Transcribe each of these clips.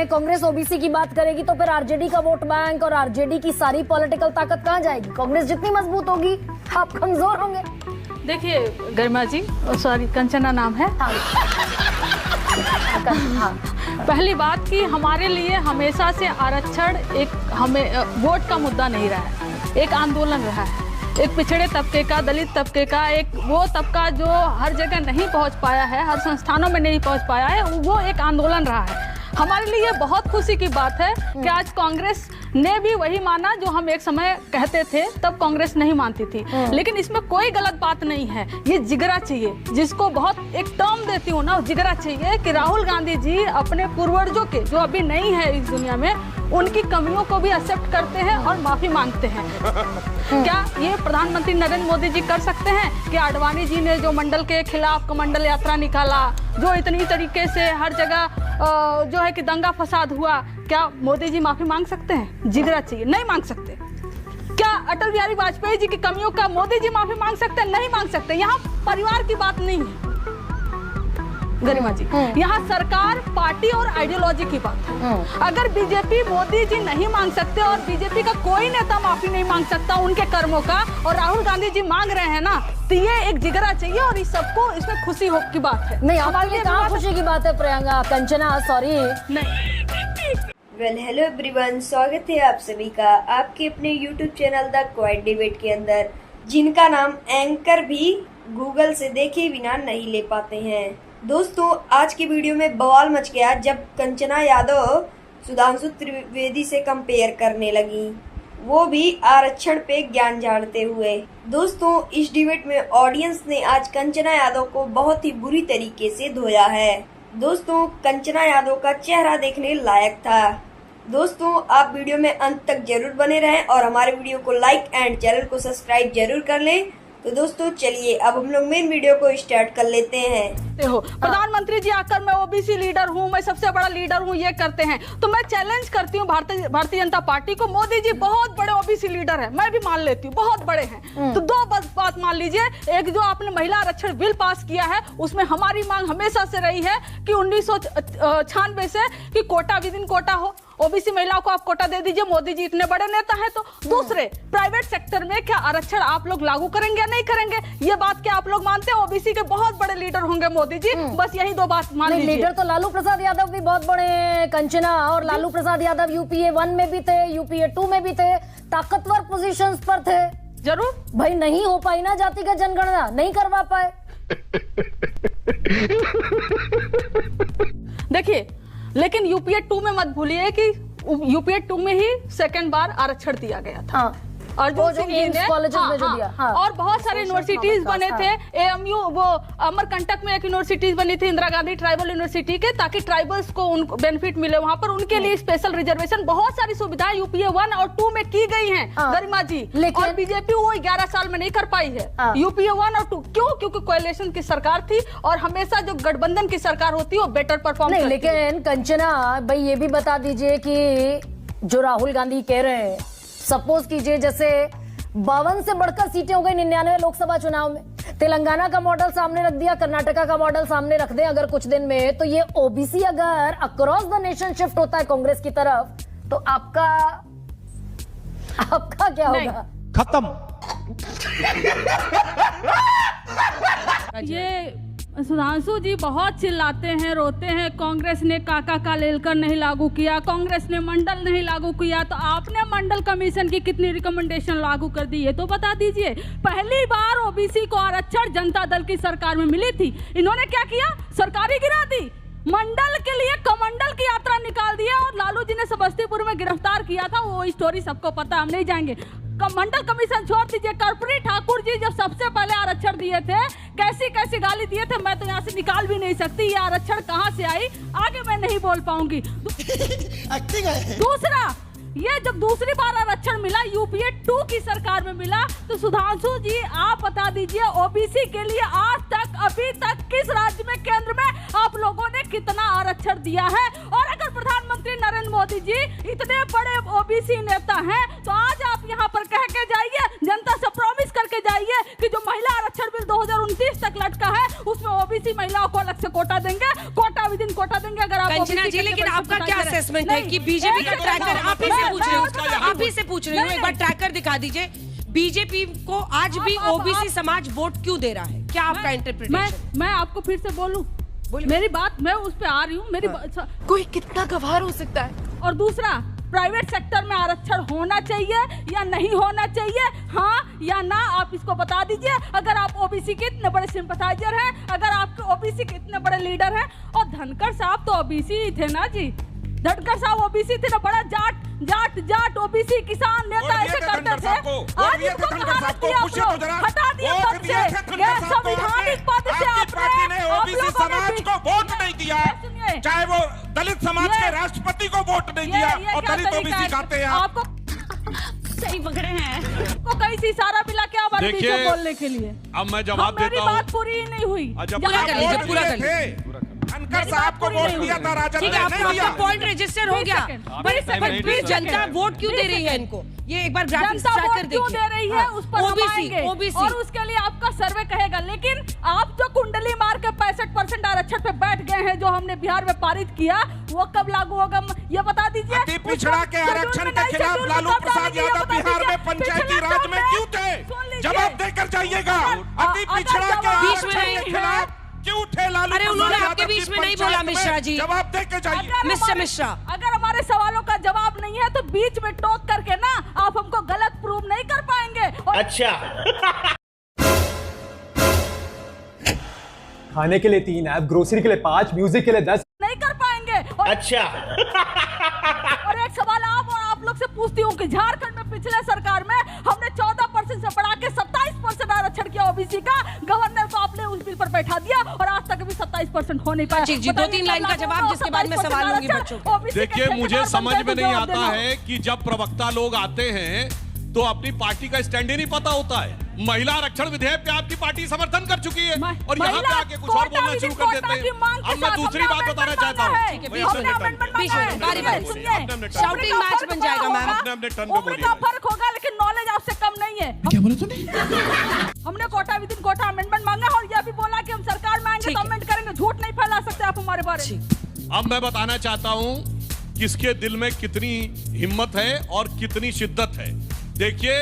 Congress OBC की बात करेगी तो फिर आरजेडी का वोट बैंक और आरजेडी की सारी पॉलिटिकल ताकत कहाँ जाएगी? कांग्रेस जितनी मजबूत होगी आप कमजोर होंगे। देखिए गरिमा जी, सॉरी कंचना नाम है। हाँ। पहली बात कि हमारे लिए हमेशा से आरक्षण एक हमें वोट का मुद्दा नहीं रहा है, एक आंदोलन रहा है। एक पिछड़े तबके का, दलित तबके का, एक वो तबका जो हर जगह नहीं पहुंच पाया है, हर संस्थानों में नहीं पहुंच पाया है, वो एक आंदोलन रहा है। हमारे लिए बहुत खुशी की बात है कि आज कांग्रेस ने भी वही माना जो हम एक समय कहते थे, तब कांग्रेस नहीं मानती थी। लेकिन इसमें कोई गलत बात नहीं है। ये जिगरा चाहिए, जिसको बहुत एक टर्म देती हूँ ना, जिगरा चाहिए कि राहुल गांधी जी अपने पूर्वजों के, जो अभी नहीं है इस दुनिया में, उनकी कमियों को भी एक्सेप्ट करते हैं और माफी मांगते हैं। क्या ये प्रधानमंत्री नरेंद्र मोदी जी कर सकते हैं कि आडवाणी जी ने जो मंडल के खिलाफ कमंडल यात्रा निकाला, जो इतनी तरीके से हर जगह जो है कि दंगा फसाद हुआ, क्या मोदी जी माफी मांग सकते हैं? जिगरा चाहिए, नहीं मांग सकते। क्या अटल बिहारी वाजपेयी जी की कमियों का मोदी जी माफी मांग सकते हैं? नहीं मांग सकते। यहाँ परिवार की बात नहीं है गरिमा जी, यहाँ सरकार, पार्टी और आइडियोलॉजी की बात है। अगर बीजेपी, मोदी जी नहीं मांग सकते और बीजेपी का कोई नेता माफी नहीं मांग सकता उनके कर्मों का, और राहुल गांधी जी मांग रहे हैं ना, तो ये एक जिगरा चाहिए और इस सबको इसमें खुशी हो की बात है। नहीं, हमारे लिए कहाँ खुशी की बात है Priyanka, Kanchana, sorry. Well hello everyone, स्वागत है आप सभी का आपके अपने YouTube channel the quite debate के अंदर, जिनका नाम एंकर भी गूगल से देखे बिना नहीं ले पाते हैं। दोस्तों, आज की वीडियो में बवाल मच गया जब कंचना यादव सुधांशु त्रिवेदी से कंपेयर करने लगी, वो भी आरक्षण पे ज्ञान झाड़ते हुए। दोस्तों, इस डिबेट में ऑडियंस ने आज कंचना यादव को बहुत ही बुरी तरीके से धोया है। दोस्तों, कंचना यादव का चेहरा देखने लायक था। दोस्तों, आप वीडियो में अंत तक जरूर बने रहें और हमारे वीडियो को लाइक एंड चैनल को सब्सक्राइब जरूर कर लें। तो दोस्तों चलिए अब हम लोग मेन वीडियो को स्टार्ट कर लेते हैं। हो प्रधानमंत्री जी आकर मैं ओबीसी लीडर हूँ, मैं सबसे बड़ा लीडर हूँ, ये करते हैं, तो मैं चैलेंज करती हूँ भारतीय जनता पार्टी को। मोदी जी बहुत बड़े ओबीसी लीडर है, मैं भी मान लेती हूँ, बहुत बड़े हैं। तो दो बस बात मान लीजिए, एक जो आपने महिला आरक्षण बिल पास किया है, उसमें हमारी मांग हमेशा से रही है कि 1996 से कि कोटा विद इन कोटा हो, ओबीसी महिलाओं को आप कोटा दे दीजिए। मोदी जी इतने बड़े नेता हैं तो। दूसरे, प्राइवेट सेक्टर में क्या आरक्षण आप लोग लागू करेंगे या नहीं करेंगे, ये बात क्या आप लोग मानते हैं? ओबीसी के बहुत बड़े लीडर होंगे मोदी जी, बस यही दो बात मान लीजिए। लीडर तो लालू प्रसाद यादव भी बहुत बड़े हैं कंचना, और लालू प्रसाद यादव यूपीए 1 में भी थे, यूपीए 2 में भी थे, ताकतवर पोजीशंस पर थे। जरूर भाई, नहीं हो पाई ना जातिगत जनगणना, नहीं करवा पाए। देखिए, लेकिन यूपीए 2 में मत भूलिए कि यूपीए 2 में ही सेकंड बार आरक्षण दिया गया था। हाँ। अर्जुन सिंह जी ने, और बहुत सारे यूनिवर्सिटीज बने थे। एएमयू, वो अमरकंटक में एक यूनिवर्सिटीज बनी थी, इंदिरा गांधी ट्राइबल यूनिवर्सिटी के, ताकि ट्राइबल्स को उनको बेनिफिट मिले, वहां पर उनके लिए स्पेशल रिजर्वेशन, बहुत सारी सुविधाएं यूपीए 1 और 2 में की गई हैं गरिमा जी। और बीजेपी वो 11 साल में नहीं कर पाई है यूपीए 1 और 2। क्यों? क्योंकि कोएलिशन की सरकार थी और हमेशा जो गठबंधन की सरकार होती है वो बेटर परफॉर्म करती है। लेकिन कंचना भाई, ये भी बता दीजिए कि जो राहुल गांधी कह रहे हैं, सपोज कीजिए जैसे 52 से बढ़कर सीटें हो गई 99 लोकसभा चुनाव में, तेलंगाना का मॉडल सामने रख दिया, कर्नाटका का मॉडल सामने रख दें अगर कुछ दिन में, तो ये ओबीसी अगर अक्रॉस द नेशन शिफ्ट होता है कांग्रेस की तरफ, तो आपका क्या होगा? खत्म। ये सुधांशु जी बहुत चिल्लाते हैं, रोते हैं, कांग्रेस ने काका का लेकर नहीं लागू किया, कांग्रेस ने मंडल नहीं लागू किया। तो आपने मंडल कमीशन की कितनी रिकमेंडेशन लागू कर दी, ये तो बता दीजिए। पहली बार ओबीसी को आरक्षण जनता दल की सरकार में मिली थी, इन्होंने क्या किया? सरकारी गिरा दी, मंडल के लिए कमंडल की यात्रा निकाल दिया, और लालू जी ने समस्तीपुर में गिरफ्तार किया था, वो स्टोरी सबको पता, हम नहीं जाएंगे। मंडल कमीशन छोड़ दीजिए, कर्पूरी ठाकुर जी जब सबसे पहले आरक्षण दिए थे, कैसी कैसी गाली दिए थे, मैं तो यहाँ से निकाल भी नहीं सकती ये आरक्षण कहाँ से आई, आगे मैं नहीं बोल पाऊंगी। दूसरा, ये जब दूसरी बार आरक्षण मिला यूपीए 2 की सरकार में मिला, तो सुधांशु जी आप बता दीजिए ओबीसी के लिए आज तक, अभी तक किस राज्य में, केंद्र में आप लोगों ने कितना आरक्षण दिया है? और अगर प्रधानमंत्री नरेंद्र मोदी जी इतने बड़े ओबीसी नेता हैं, तो आज आप यहाँ पर कह के जाइए, जनता से प्रॉमिस करके जाइए कि जो महिला आरक्षण बिल 2029 तक लटका है, उसमें ओबीसी महिलाओं को अलग से कोटा देंगे, कोटा विदिन कोटा देंगे। अगर आप कंचना जी, लेकिन आपका क्या असेसमेंट है कि बीजेपी का ट्रैकर, आप ही से पूछ रही हूँ, आप ही से पूछ रही हूँ, एक बार ट्रैकर दिखा दीजिए, बीजेपी को आज भी ओबीसी समाज वोट क्यों दे रहा है? क्या आपका इंटरप्रिटेशन? मैं आपको फिर से बोलूं, मेरी बात, मैं उस पे आ रही हूँ, मेरी कोई कितना गवार हो सकता है? और दूसरा, प्राइवेट सेक्टर में आरक्षण होना चाहिए या नहीं होना चाहिए, हाँ या ना, आप इसको बता दीजिए। अगर आप ओबीसी के इतने बड़े सिंपथाइजर हैं, अगर आप ओबीसी के इतने बड़े लीडर हैं, और धनखड़ साहब तो ओबीसी ही थे ना जी, धनखड़ साहब ओबीसी थे ना, बड़ा जाट ओबीसी किसान नेता ऐसे करते थे। आज इसको कहां रख दिया आप लोग? हटा दिए पद से, गैर संवैधानिक पद से आपने ओबीसी समाज को वोट नहीं दिया, चाहे वो दलित समाज के राष्ट्रपति को वोट नहीं दिया, और दलित ओबीसी खाते हैं आपको सही पकड़े हैं। को कहीं से इशारा मिला क्या हमारे पीछे बोलने के लिए? अब मैं जवाब देता हूँ। मेरी बात पूरी ही नहीं हुई। पूरा कर लीजिए, पूरा कर लीजिए। धनखड़ साहब को वोट दिया था, राजद ठीक है, ने नहीं दिया। आपका पॉइंट रजिस्टर हो गया, पर फिर जनता वोट क्यों दे रही है इनको? ये एक बार ग्राफिक्स जनता ट्रैकर वोट क्यों दे रही है, उस पर हम आएंगे, ओबीसी और उसके लिए आपका सर्वे कहेगा। लेकिन आप जो कुंडली मार के 65% आरक्षण पे बैठ गए हैं, जो हमने बिहार में पारित किया, वो कब लागू होगा ये बता दीजिए। अति पिछड़ा के आरक्षण के खिलाफ लालू प्रसाद यादव बिहार में पंचायती राज में क्यों थे? जवाब देकर जाइएगा। अति पिछड़ा के आरक्षण के खिलाफ क्यों थे लालू? अरे उन्होंने आपके बीच में नहीं बोला मिश्रा जी। जवाब दे के जाइए मिस्टर मिश्रा। अगर हमारे सवालों का जवाब नहीं है तो बीच में टोक करके ना आप हमको गलत प्रूव नहीं कर पाएंगे। अच्छा खाने के लिए 3 ऐप, ग्रोसरी के लिए 5, म्यूजिक के लिए 10 नहीं कर पाएंगे। अच्छा और एक सवाल आप लोग से पूछती हूँ कि झारखंड में पिछले सरकार में हमने 14% से बढ़ा के 27% आरक्षण किया ओबीसी का, गवर्नर को आपने उस बिल पर बैठा दिया और आज तक अभी 27% हो नहीं पाया। जी, 2-3 लाइन का जवाब, जिसके बाद मैं सवाल लूंगी बच्चों को। देखिए, मुझे समझ में नहीं आता है कि जब प्रवक्ता लोग आते हैं तो अपनी पार्टी का स्टैंड ही नहीं पता होता है। महिला आरक्षण विधेयक पे आपकी पार्टी समर्थन कर चुकी है और यहाँ पे आके कुछ और बोलना शुरू कर देते हैं। अब मैं दूसरी बात बताना चाहता हूँ। शाउटिंग मैच बन जाएगा मैम। अपने टर्न पे बोलिए। फर्क होगा, लेकिन नॉलेज आपसे कम नहीं है। क्या बोला तूने? हमने कोटा विदिन कोटा अमेंडमेंट मांगा और यह भी बोला कि हम सरकार में आएंगे तो अमेंड करेंगे। झूठ नहीं फैला सकते आप हमारे बारे में। अब मैं बताना चाहता हूँ किसके दिल में कितनी हिम्मत है और कितनी शिद्दत है। देखिए,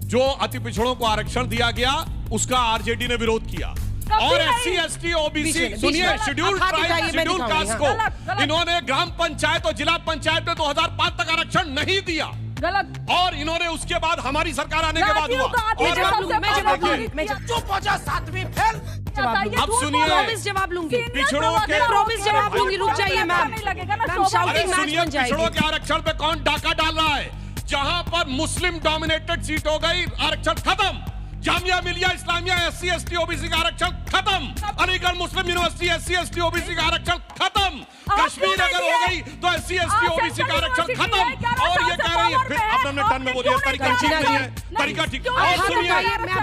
जो अति पिछड़ों को आरक्षण दिया गया उसका आरजेडी ने विरोध किया, और SC ST OBC सुनिए शेड्यूल ट्राइब शेड्यूल कास्ट को इन्होंने ग्राम पंचायत और जिला पंचायत में 2005 तक आरक्षण नहीं दिया, गलत। और इन्होंने उसके बाद हमारी सरकार आने के बाद हुआ। अब सुनिए, प्रॉमिस जवाब लूंगी, पिछड़ों के प्रॉमिस जवाब लूंगी। रुक जाइए मैम, शाउटिंग मैच सुनिए, बन जाएगी। पिछड़ों के आरक्षण पे कौन डाका डाल रहा है? जहां पर मुस्लिम डोमिनेटेड सीट हो गई, आरक्षण खत्म। Jamia Millia Islamia SC ST OBC का आरक्षण खत्म। अलीगढ़ मुस्लिम यूनिवर्सिटी SC ST OBC का आरक्षण खत्म। कश्मीर अगर हो गई तो SC ST OBC का आरक्षण खत्म। और ये कह रही है, फिर आपने टर्न में बोलिए, तरीका ठीक नहीं है, तरीका ठीक। और सुनिए,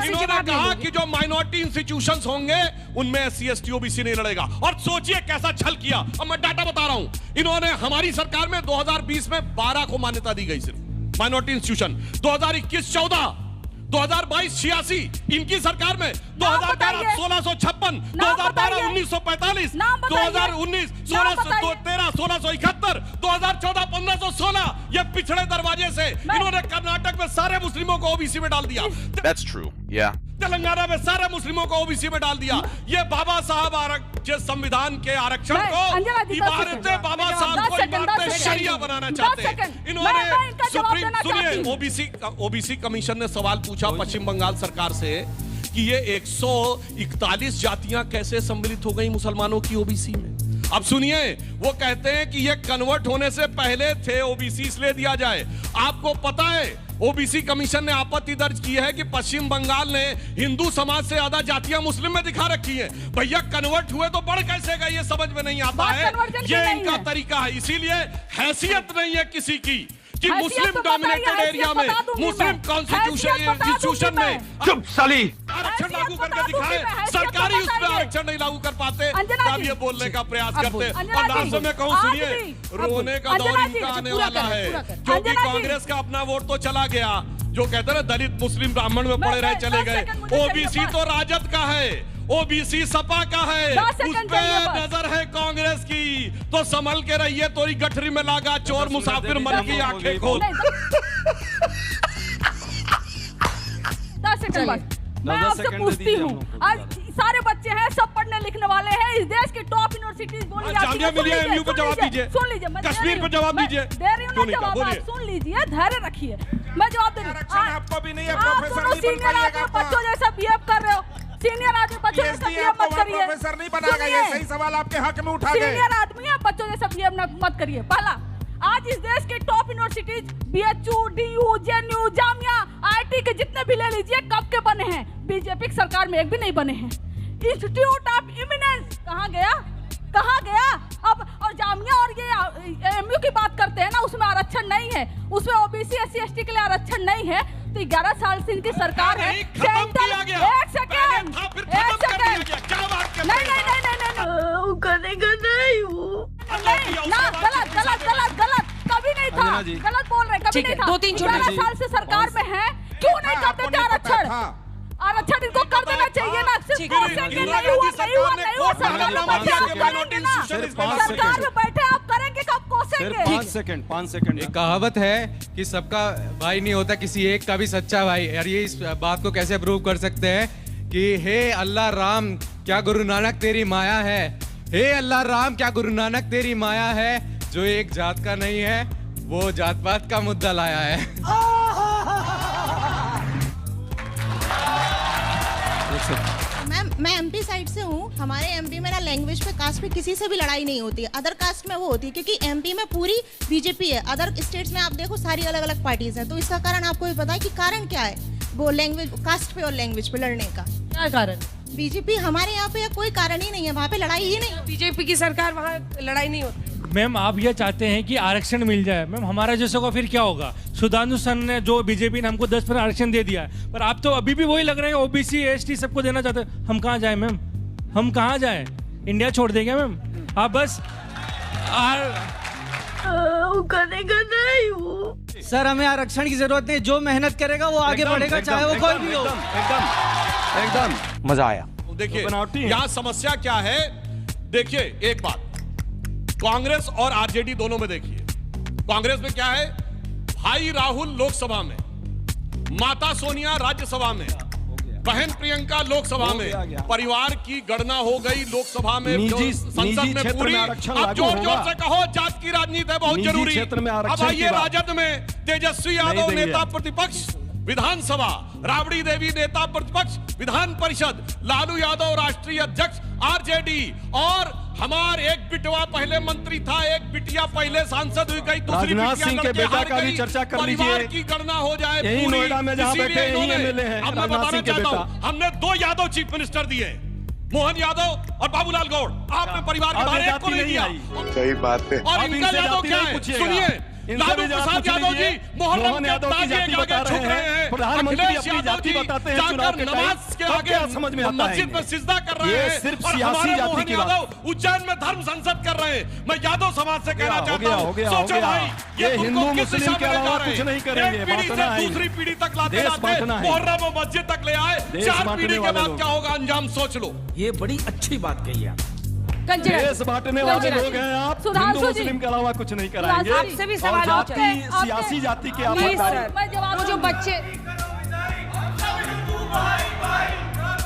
इन्होंने कहा कि जो माइनॉरिटी इंस्टीट्यूशंस होंगे उनमें SC ST OBC नहीं लड़ेगा। और सोचिए कैसा छल किया। अब मैं डाटा बता रहा हूं, इन्होंने हमारी सरकार में 2020 में 12 को मान्यता दी गई सिर्फ माइनॉरिटी इंस्टीट्यूशन, 2021 14, 2022 86, इनकी सरकार में 2011 1656, 2012 1945, 2019 1613, 1671, 2014 1516। ये पिछड़े दरवाजे से इन्होंने कर्नाटक में सारे मुस्लिमों को ओबीसी में डाल दिया। That's true. Yeah. तेलंगाना में सारे मुस्लिमों को ओबीसी में डाल दिया। ये बाबा साहब आरक्षण संविधान के आरक्षण को इबारतें बाबा साहब को इबारतें शरिया बनाना चाहते हैं। इन्होंने सुनिए, ओबीसी कमीशन ने सवाल पूछा पश्चिम बंगाल सरकार से कि ये 141 जातियां कैसे सम्मिलित हो गई मुसलमानों की ओबीसी में। अब सुनिए, वो कहते हैं कि ये कन्वर्ट होने से पहले थे ओबीसी, इसलिए दिया जाए। आपको पता है ओबीसी कमीशन ने आपत्ति दर्ज की है कि पश्चिम बंगाल ने हिंदू समाज से ज्यादा जातियां मुस्लिम में दिखा रखी हैं। भैया कन्वर्ट हुए तो बढ़ कैसे गए, ये समझ में नहीं आता है। ये इनका तरीका है, इसीलिए हैसियत नहीं है किसी की कि मुस्लिम डोमिनेटेड एरिया में मुस्लिम कॉन्स्टिट्यूशन में चुप साली आरक्षण लागू करके दिखाए। सरकारी उस पर आरक्षण नहीं लागू कर पाते, तब ये बोलने का प्रयास करते। और लास्ट में कहूँ, सुनिए, रोने का दौर इनका आने वाला है, क्योंकि कांग्रेस का अपना वोट तो चला गया। जो कहते हैं ना दलित मुस्लिम ब्राह्मण में पड़े रहे चले गए। ओबीसी तो राजद का है, ओबीसी सपा का है, उस पे नजर है कांग्रेस की। तो संभल के रहिए, तोरी गठरी में लागा चोर मुसाफिर मन की आंखें खोल। 10 सेकंड बस। मैं आपसे पूछती हूँ, आज सारे बच्चे हैं, सब पढ़ने लिखने वाले हैं, इस देश की टॉप यूनिवर्सिटीज बोली जाती है। जामिया मिलिया एमयू पे जवाब दीजिए, सुन लीजिए, कश्मीर पे जवाब दीजिए। दे रही हूँ ना जवाब, आप सुन लीजिए, धैर्य रखिए, मैं जवाब दे रही हूँ। आपको भी नहीं है, आप प्रोफेसर दोनों नहीं बन सीनियर आदमी पाइएगा। बच्चों जैसा बिहेव कर रहे हो, सीनियर आदमी बच्चों जैसा बिहेव मत करिए। प्रोफेसर नहीं बनाएगा, ये सही सवाल आपके हक में उठा गए। सीनियर आदमी है, बच्चों जैसा बिहेव मत करिए। पहला, आज इस देश के top universities BHU, DU, JNU, Jamia, IIT के जितने भी ले लीजिए, कब के बने हैं? बीजेपी की सरकार में एक भी नहीं बने हैं। इंस्टीट्यूट ऑफ इमिनेंस कहाँ गया? कहाँ गया? अब और जामिया और ये एमयू की बात करते हैं ना, उसमें आरक्षण नहीं है, उसमें ओबीसी एससी एसटी के लिए आरक्षण नहीं है। तो 11 साल से इनकी सरकार है। खत्म किया गया। एक सेकेंड, गलत कभी नहीं था, गलत बोल रहे, कभी नहीं था। 11 साल से सरकार में है, क्यों नहीं करते थे आरक्षण? आरक्षण इनको कर देना चाहिए ना। सिर्फ कोसेंगे, नहीं हुआ सरकार में बैठे आप करेंगे ना, सरकार में बैठे आप करेंगे कब कोसेंगे? 5 सेकंड। एक कहावत है कि सबका भाई नहीं होता किसी एक का भी सच्चा भाई। और ये इस बात को कैसे प्रूव कर सकते हैं कि हे अल्लाह राम क्या गुरु नानक तेरी माया है, हे अल्लाह राम क्या गुरु नानक तेरी माया है, जो एक जात का नहीं है वो जात पात का मुद्दा लाया है। मैं एमपी साइड से हूँ। हमारे एमपी में ना लैंग्वेज पे, कास्ट पे किसी से भी लड़ाई नहीं होती है। अदर कास्ट में वो होती है, क्योंकि एमपी में पूरी बीजेपी है। अदर स्टेट्स में आप देखो सारी अलग अलग पार्टीज हैं। तो इसका कारण आपको भी पता है कि कारण क्या है, वो लैंग्वेज, कास्ट पे और लैंग्वेज पे लड़ने का क्या कारण? बीजेपी हमारे यहाँ पे कोई कारण ही नहीं है, वहाँ पे लड़ाई ही नहीं। बीजेपी की सरकार, वहाँ लड़ाई नहीं होती। मैम आप ये चाहते हैं कि आरक्षण मिल जाए, मैम हमारा जैसे को फिर क्या होगा? सुधांशु सन ने जो बीजेपी ने हमको 10% आरक्षण दे दिया है, पर आप तो अभी भी वही लग रहे हैं ओबीसी एसटी सबको देना चाहते हैं। हम कहाँ जाए मैम, हम कहाँ जाए? इंडिया छोड़ देंगे मैम? आप बस सर हमें आरक्षण की जरूरत नहीं, जो मेहनत करेगा वो आगे बढ़ेगा, चाहे वो कोई भी हो। एकदम मजा आया। देखिए यहाँ समस्या क्या है, देखिए एक बात, कांग्रेस और आरजेडी दोनों में देखिए, कांग्रेस में क्या है, भाई राहुल लोकसभा में, माता सोनिया राज्यसभा में, बहन प्रियंका लोकसभा में, परिवार की गणना हो गई लोकसभा में, संसद में पूरी। अब जोर जोर से कहो जात की राजनीति है बहुत जरूरी। अब आइए राजद में तेजस्वी यादव नेता प्रतिपक्ष विधानसभा, राबड़ी देवी नेता प्रतिपक्ष विधान परिषद, लालू यादव राष्ट्रीय अध्यक्ष आरजेडी, और हमार एक बिटवा पहले मंत्री था, एक बिटिया पहले सांसद हुई गई, दूसरी राजनाथ सिंह के बेटा का भी चर्चा कर लीजिए। परिवार की गणना हो जाए यही पूरी। नोएडा में जहां बैठे हैं, यही एमएलए हैं, अब मैं राजनाथ बताना सिंह के चाहता बेटा। हूं, हमने 2 यादव चीफ मिनिस्टर दिए, मोहन यादव और बाबूलाल गौड़। आपने परिवार के बारे को नहीं दिया। सही बात है। और इनका यादव क्या है सुनिए, लालू प्रसाद यादव जी मोहर्रम के ताजिए के आगे झुक रहे हैं, प्रधानमंत्री अखिलेश अपनी यादव जाति जी बताते हैं चुनाव के जाकर नमाज के आगे समझ में आता है मस्जिद में सिजदा कर रहे ये हैं, सिर्फ और सियासी हमारे जाति मोहन की बात। यादव उज्जैन में धर्म संसद कर रहे हैं। मैं यादव समाज से कहना चाहता हो हूँ, गया, सोचो भाई, ये तुमको हिंदू किस मुस्लिम दिशा के में ले अलावा जा रहे कुछ नहीं हैं? करेंगे, एक पीढ़ी बांटना से है। दूसरी पीढ़ी तक लाते देश लाते बांटना है। मुहर्रम और मस्जिद तक ले आए, देश 4 बांटने पीढ़ी के वाले बाद लोग। क्या होगा अंजाम सोच लो। ये बड़ी अच्छी बात कही है। देश बांटने वाले लोग हैं आप, हिंदू मुस्लिम के अलावा कुछ नहीं कराएंगे। आपसे भी सवाल और जाति, पूछे। सियासी जाति के आप प्लीज बता सर, वो जो बच्चे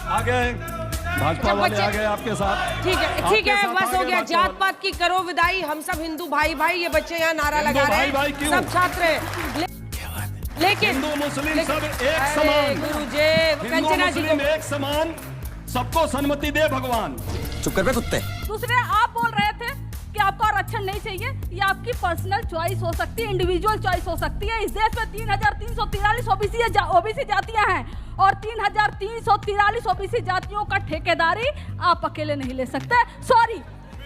आ गए, भाजपा वाले आ गए आपके साथ। ठीक है आपके साथ बस हो आगे गया, बात जात करो। पात की करो विदाई, हम सब हिंदू भाई भाई, ये बच्चे यहाँ नारा हिंदू लगा रहे भाई भाई हैं, क्यों? सब छात्र हैं। लेकिन हिंदू मुस्लिम लेकिन- सब एक समान, गुरुजी हिंदू कंचना जी मुस्लिम को एक समान, सबको सन्मति दे भगवान। चुप कर बे कुत्ते। दूसरे आप बोल रहे थे कि आपको आरक्षण नहीं चाहिए, ये आपकी पर्सनल चॉइस हो सकती है, इंडिविजुअल चॉइस हो सकती है। इस देश में 3343 ओबीसी जातियां हैं, और 3343 ओबीसी जातियों का ठेकेदारी आप अकेले नहीं ले सकते। सॉरी।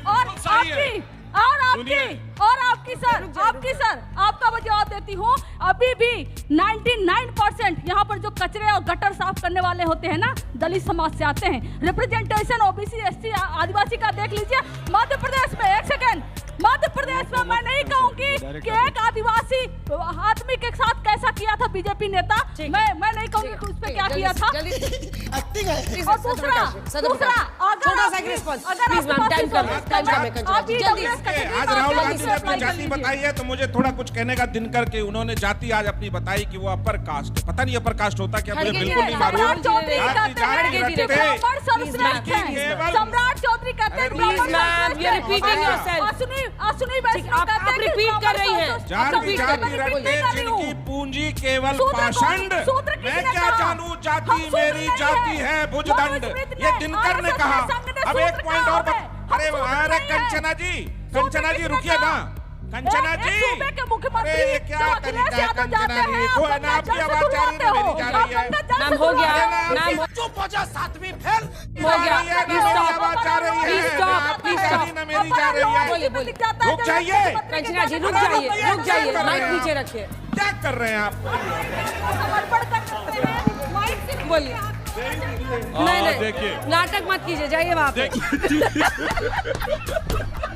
और आपकी सर आपका मैं जवाब देती हूँ, अभी भी 99% यहाँ पर जो कचरे और गटर साफ करने वाले होते हैं ना, दलित समाज से आते हैं। रिप्रेजेंटेशन ओबीसी एसटी आदिवासी का देख लीजिए मध्य प्रदेश में। एक सेकंड, मध्य प्रदेश में मैं नहीं कहूंगी कि एक आदिवासी आदमी के साथ कैसा किया था बीजेपी नेता, मैं नहीं कहूँगी कि उस पे क्या किया था। और दूसरा छोटा सा रिस्पॉन्स प्लीज मैम, टाइम कम है, जल्दी। आज राहुल गांधी ने अपनी जाति बताई है, तो मुझे थोड़ा कुछ कहने का दिन करके उन्होंने जाति आज अपनी बताई कि वो अपर कास्ट, पता नहीं अपर कास्ट होता क्या, मुझे बिल्कुल नहीं मालूम। सम्राट चौधरी कहते रिपीट कर रही है, जिनकी पूंजी केवल पाषंड, मैं क्या जानूं जाति मेरी जाति है भुजदंड, ये दिनकर ने कहा। अब एक पॉइंट और अरे कंचना जी रुकिए ना, कंचना जी, अरे ये क्या तरीका है कंचना जी, को है ना आपकी आवाज जा रही है, मेरी जा रही है। नाम हो गया, नाम चुप हो जा, 7वीं फेल हो गया, आवाज जा रही है, ना मेरी जा रही है। बोलिए रुक जाइए कंचना जी, रुक जाइए, माइक नीचे रखिए। क्या कर रहे हैं आप? बोलिए। नहीं, नाटक मत कीजिए, जाइए वहाँ पे।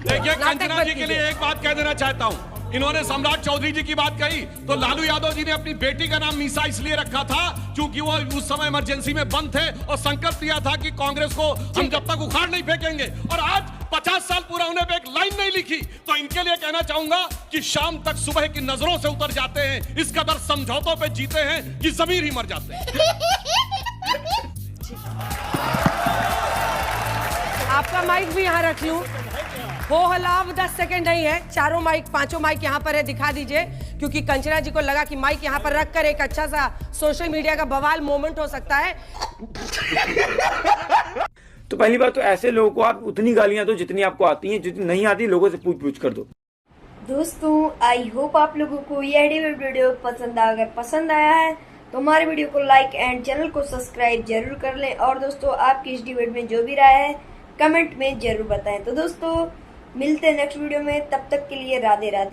देखिए कंचना जी के लिए एक बात कह देना चाहता हूँ, इन्होंने सम्राट चौधरी जी की बात कही, तो लालू यादव जी ने अपनी बेटी का नाम मीसा इसलिए रखा था क्योंकि वो उस समय इमरजेंसी में बंद थे और संकल्प लिया था कि कांग्रेस को हम जब तक उखाड़ नहीं फेंकेंगे, और आज 50 साल पूरा उन्हें पे एक लाइन नहीं लिखी। तो इनके लिए कहना चाहूंगा कि शाम तक सुबह की नजरों से उतर जाते हैं, इस कदर समझौतों पे जीते हैं कि जमीर ही मर जाते हैं। आपका माइक भी यहाँ रख लूं, हो हलाव 10 सेकंड नहीं है, चारों माइक 5 माइक यहाँ पर है, दिखा दीजिए, क्योंकि कंचना जी को लगा कि माइक यहाँ पर रखकर एक अच्छा सा सोशल मीडिया का बवाल मोमेंट हो सकता है। तो पहली बात तो ऐसे लोगों को आप उतनी गालियां दो जितनी आपको आती हैं, जितनी नहीं आती लोगों से पूछ कर दो। दोस्तों आई होप आप लोगों को ये वीडियो पसंद आया, अगर पसंद आया है तो हमारे वीडियो को लाइक एंड चैनल को सब्सक्राइब जरूर कर लें, और दोस्तों आपकी इस डिबेट में जो भी राय है कमेंट में जरूर बताएं। तो दोस्तों मिलते हैं नेक्स्ट वीडियो में, तब तक के लिए राधे राधे।